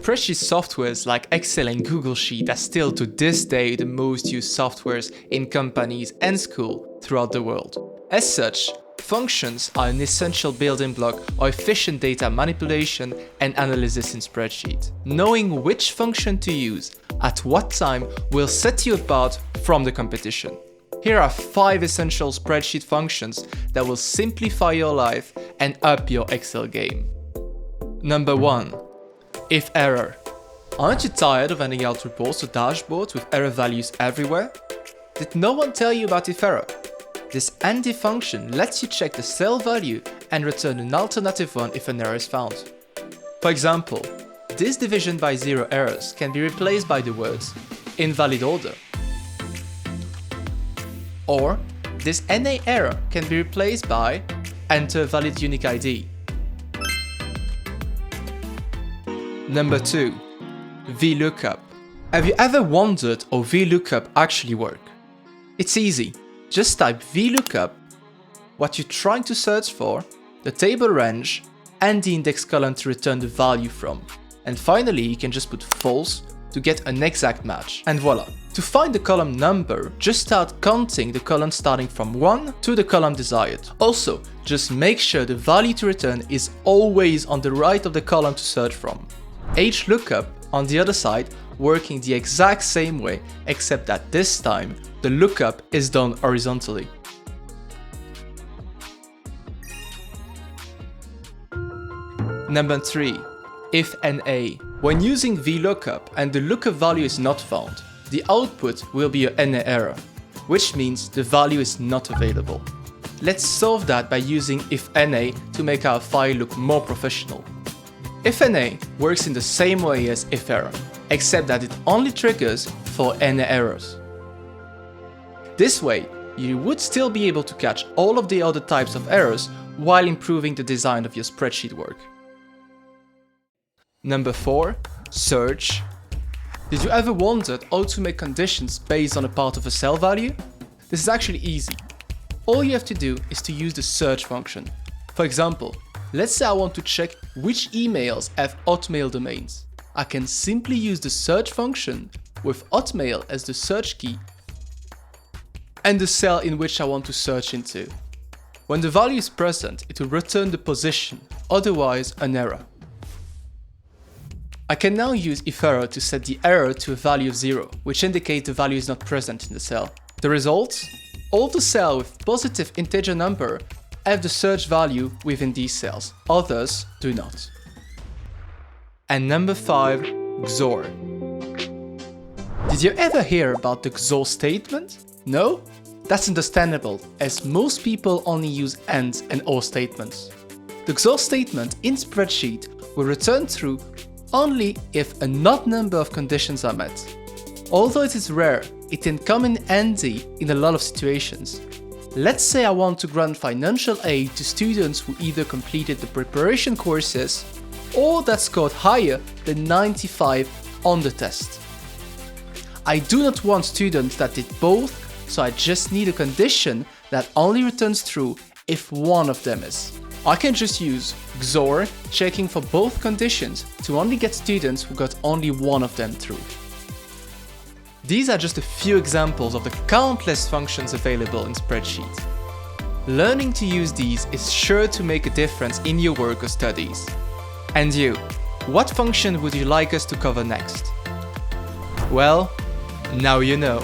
Spreadsheet softwares like Excel and Google Sheet are still to this day the most used softwares in companies and schools throughout the world. As such, functions are an essential building block of efficient data manipulation and analysis in Spreadsheet. Knowing which function to use at what time will set you apart from the competition. Here are 5 essential Spreadsheet functions that will simplify your life and up your Excel game. Number 1. If error. Aren't you tired of handing out reports or dashboards with error values everywhere? Did no one tell you about if error? This handy function lets you check the cell value and return an alternative one if an error is found. For example, this division by zero errors can be replaced by the words invalid order. Or this NA error can be replaced by enter valid unique ID. Number 2. VLOOKUP. Have you ever wondered how VLOOKUP actually work? It's easy. Just type VLOOKUP, what you're trying to search for, the table range, and the index column to return the value from. And finally, you can just put false to get an exact match. And voila! To find the column number, just start counting the columns starting from 1 to the column desired. Also, just make sure the value to return is always on the right of the column to search from. HLOOKUP, on the other side, working the exact same way, except that this time, the lookup is done horizontally. Number 3. If NA. When using VLOOKUP and the lookup value is not found, the output will be a NA error, which means the value is not available. Let's solve that by using if NA to make our file look more professional. If NA works in the same way as if error, except that it only triggers for NA errors. This way, you would still be able to catch all of the other types of errors while improving the design of your spreadsheet work. Number 4. Search. Did you ever wonder how to make conditions based on a part of a cell value? This is actually easy. All you have to do is to use the search function. For example, let's say I want to check which emails have Hotmail domains. I can simply use the search function with Hotmail as the search key and the cell in which I want to search into. When the value is present, it will return the position, otherwise an error. I can now use if error to set the error to a value of 0, which indicates the value is not present in the cell. The result? All the cells with positive integer number have the search value within these cells, others do not. And number 5, XOR. Did you ever hear about the XOR statement? No? That's understandable, as most people only use AND and OR statements. The XOR statement in Spreadsheet will return true only if an odd number of conditions are met. Although it is rare, it can come in handy in a lot of situations. Let's say I want to grant financial aid to students who either completed the preparation courses or that scored higher than 95 on the test. I do not want students that did both, so I just need a condition that only returns true if one of them is. I can just use XOR, checking for both conditions to only get students who got only one of them true. These are just a few examples of the countless functions available in Spreadsheet. Learning to use these is sure to make a difference in your work or studies. And you, what function would you like us to cover next? Well, now you know.